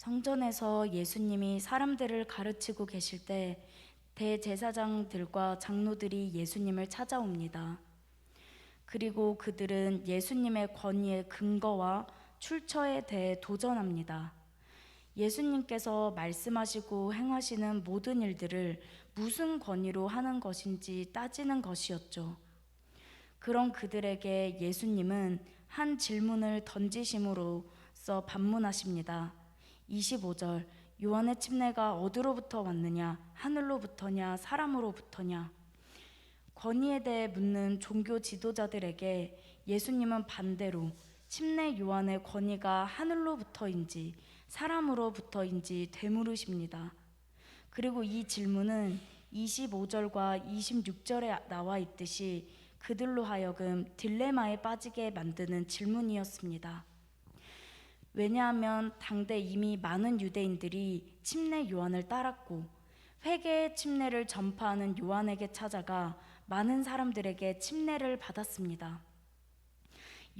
성전에서 예수님이 사람들을 가르치고 계실 때 대제사장들과 장로들이 예수님을 찾아옵니다. 그리고 그들은 예수님의 권위의 근거와 출처에 대해 도전합니다. 예수님께서 말씀하시고 행하시는 모든 일들을 무슨 권위로 하는 것인지 따지는 것이었죠. 그런 그들에게 예수님은 한 질문을 던지심으로써 반문하십니다. 25절, 요한의 침례가 어디로부터 왔느냐? 하늘로부터냐? 사람으로부터냐? 권위에 대해 묻는 종교 지도자들에게 예수님은 반대로 침례 요한의 권위가 하늘로부터인지 사람으로부터인지 되물으십니다. 그리고 이 질문은 25절과 26절에 나와 있듯이 그들로 하여금 딜레마에 빠지게 만드는 질문이었습니다. 왜냐하면 당대 이미 많은 유대인들이 침례 요한을 따랐고 회개의 침례를 전파하는 요한에게 찾아가 많은 사람들에게 침례를 받았습니다.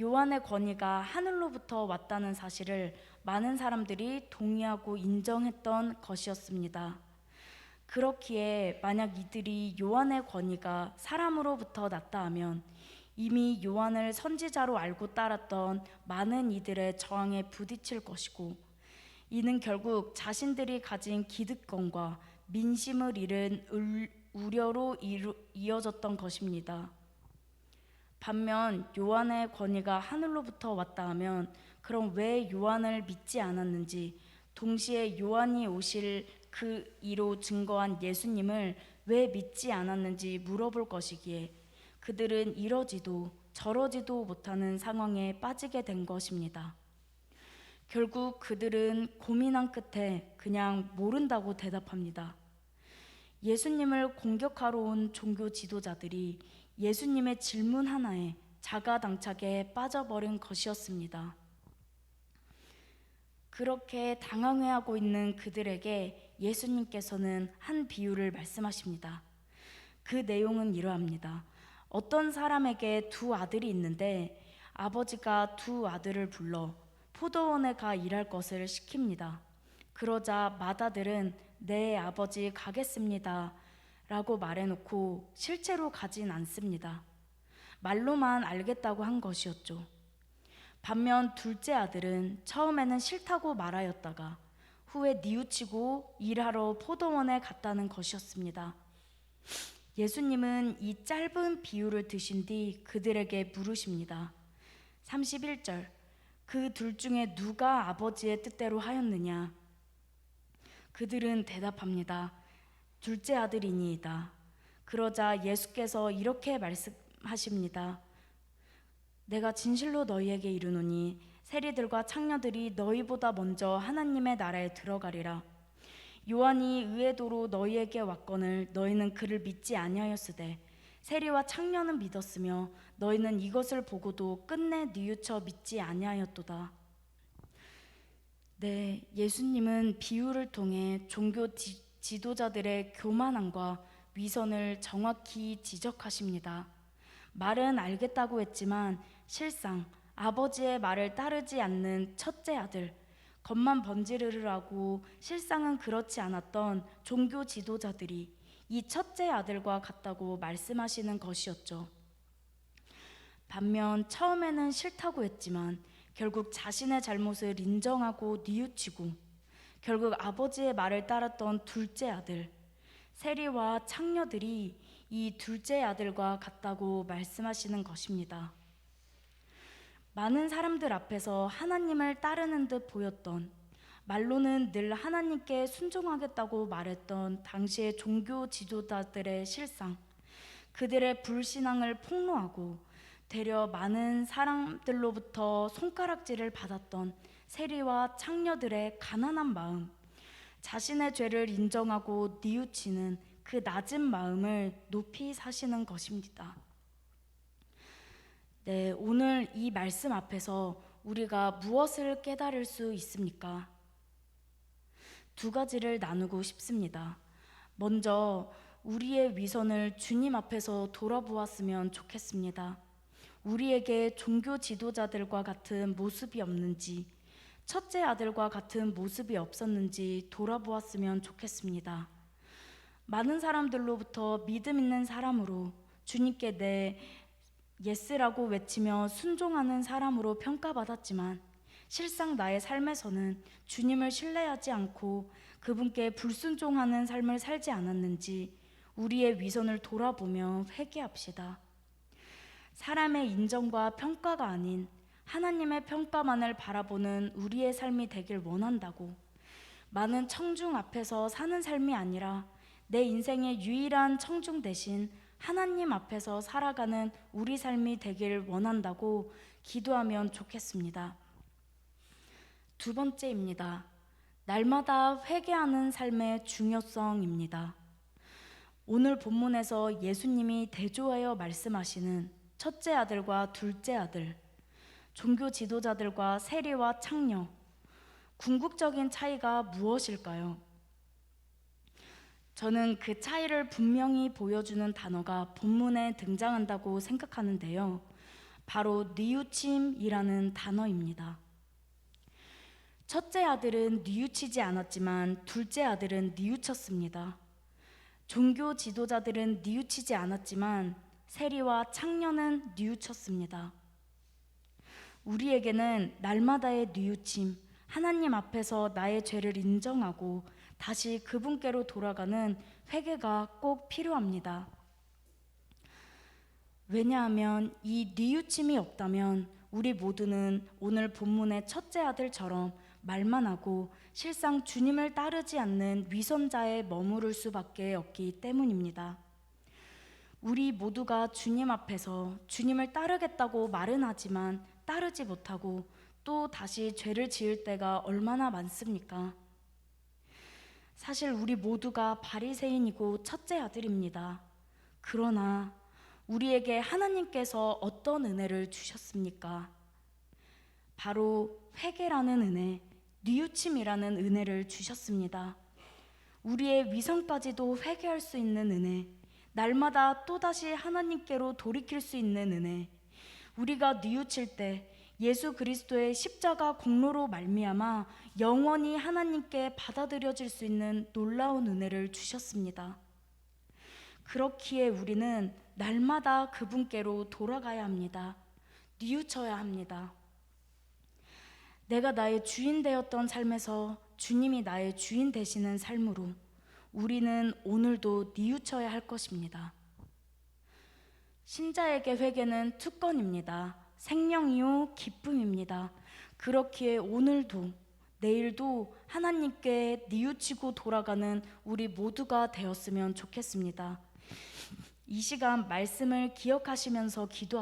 요한의 권위가 하늘로부터 왔다는 사실을 많은 사람들이 동의하고 인정했던 것이었습니다. 그렇기에 만약 이들이 요한의 권위가 사람으로부터 났다 하면 이미 요한을 선지자로 알고 따랐던 많은 이들의 저항에 부딪힐 것이고, 이는 결국 자신들이 가진 기득권과 민심을 잃은 우려로 이어졌던 것입니다. 반면 요한의 권위가 하늘로부터 왔다 하면 그럼 왜 요한을 믿지 않았는지, 동시에 요한이 오실 그 이로 증거한 예수님을 왜 믿지 않았는지 물어볼 것이기에 그들은 이러지도 저러지도 못하는 상황에 빠지게 된 것입니다. 결국 그들은 고민한 끝에 그냥 모른다고 대답합니다. 예수님을 공격하러 온 종교 지도자들이 예수님의 질문 하나에 자가당착에 빠져버린 것이었습니다. 그렇게 당황해하고 있는 그들에게 예수님께서는 한 비유를 말씀하십니다. 그 내용은 이러합니다. 어떤 사람에게 두 아들이 있는데 아버지가 두 아들을 불러 포도원에 가 일할 것을 시킵니다. 그러자 맏아들은 네 아버지 가겠습니다 라고 말해놓고 실제로 가진 않습니다. 말로만 알겠다고 한 것이었죠. 반면 둘째 아들은 처음에는 싫다고 말하였다가 후에 뉘우치고 일하러 포도원에 갔다는 것이었습니다. 예수님은 이 짧은 비유를 드신 뒤 그들에게 물으십니다. 31절, 그 둘 중에 누가 아버지의 뜻대로 하였느냐? 그들은 대답합니다. 둘째 아들이니이다. 그러자 예수께서 이렇게 말씀하십니다. 내가 진실로 너희에게 이르노니 세리들과 창녀들이 너희보다 먼저 하나님의 나라에 들어가리라. 요한이 의의도로 너희에게 왔거늘 너희는 그를 믿지 아니하였으되 세리와 창녀는 믿었으며 너희는 이것을 보고도 끝내 뉘우쳐 믿지 아니하였도다. 네, 예수님은 비유를 통해 종교 지도자들의 교만함과 위선을 정확히 지적하십니다. 말은 알겠다고 했지만 실상 아버지의 말을 따르지 않는 첫째 아들, 겉만 번지르르하고 실상은 그렇지 않았던 종교 지도자들이 이 첫째 아들과 같다고 말씀하시는 것이었죠. 반면 처음에는 싫다고 했지만 결국 자신의 잘못을 인정하고 뉘우치고 결국 아버지의 말을 따랐던 둘째 아들, 세리와 창녀들이 이 둘째 아들과 같다고 말씀하시는 것입니다. 많은 사람들 앞에서 하나님을 따르는 듯 보였던, 말로는 늘 하나님께 순종하겠다고 말했던 당시의 종교 지도자들의 실상, 그들의 불신앙을 폭로하고 되려 많은 사람들로부터 손가락질을 받았던 세리와 창녀들의 가난한 마음, 자신의 죄를 인정하고 뉘우치는 그 낮은 마음을 높이 사시는 것입니다. 네, 오늘 이 말씀 앞에서 우리가 무엇을 깨달을 수 있습니까? 두 가지를 나누고 싶습니다. 먼저 우리의 위선을 주님 앞에서 돌아보았으면 좋겠습니다. 우리에게 종교 지도자들과 같은 모습이 없는지, 첫째 아들과 같은 모습이 없었는지 돌아보았으면 좋겠습니다. 많은 사람들로부터 믿음 있는 사람으로, 주님께 내 예스라고 외치며 순종하는 사람으로 평가받았지만 실상 나의 삶에서는 주님을 신뢰하지 않고 그분께 불순종하는 삶을 살지 않았는지 우리의 위선을 돌아보며 회개합시다. 사람의 인정과 평가가 아닌 하나님의 평가만을 바라보는 우리의 삶이 되길 원한다고, 많은 청중 앞에서 사는 삶이 아니라 내 인생의 유일한 청중 대신 하나님 앞에서 살아가는 우리 삶이 되길 원한다고 기도하면 좋겠습니다. 두 번째입니다. 날마다 회개하는 삶의 중요성입니다. 오늘 본문에서 예수님이 대조하여 말씀하시는 첫째 아들과 둘째 아들, 종교 지도자들과 세리와 창녀, 궁극적인 차이가 무엇일까요? 저는 그 차이를 분명히 보여주는 단어가 본문에 등장한다고 생각하는데요. 바로 뉘우침이라는 단어입니다. 첫째 아들은 뉘우치지 않았지만 둘째 아들은 뉘우쳤습니다. 종교 지도자들은 뉘우치지 않았지만 세리와 창녀는 뉘우쳤습니다. 우리에게는 날마다의 뉘우침, 하나님 앞에서 나의 죄를 인정하고 다시 그분께로 돌아가는 회개가 꼭 필요합니다. 왜냐하면 이 뉘우침이 없다면 우리 모두는 오늘 본문의 첫째 아들처럼 말만 하고 실상 주님을 따르지 않는 위선자에 머무를 수밖에 없기 때문입니다. 우리 모두가 주님 앞에서 주님을 따르겠다고 말은 하지만 따르지 못하고 또 다시 죄를 지을 때가 얼마나 많습니까? 사실 우리 모두가 바리새인이고 첫째 아들입니다. 그러나 우리에게 하나님께서 어떤 은혜를 주셨습니까? 바로 회개라는 은혜, 뉘우침이라는 은혜를 주셨습니다. 우리의 위선까지도 회개할 수 있는 은혜, 날마다 또다시 하나님께로 돌이킬 수 있는 은혜, 우리가 뉘우칠 때 예수 그리스도의 십자가 공로로 말미암아 영원히 하나님께 받아들여질 수 있는 놀라운 은혜를 주셨습니다. 그렇기에 우리는 날마다 그분께로 돌아가야 합니다. 뉘우쳐야 합니다. 내가 나의 주인 되었던 삶에서 주님이 나의 주인 되시는 삶으로 우리는 오늘도 뉘우쳐야 할 것입니다. 신자에게 회개는 특권입니다. 생명이요 기쁨입니다. 그렇기에 오늘도 내일도 하나님께 뉘우치고 돌아가는 우리 모두가 되었으면 좋겠습니다. 이 시간 말씀을 기억하시면서 기도합니다.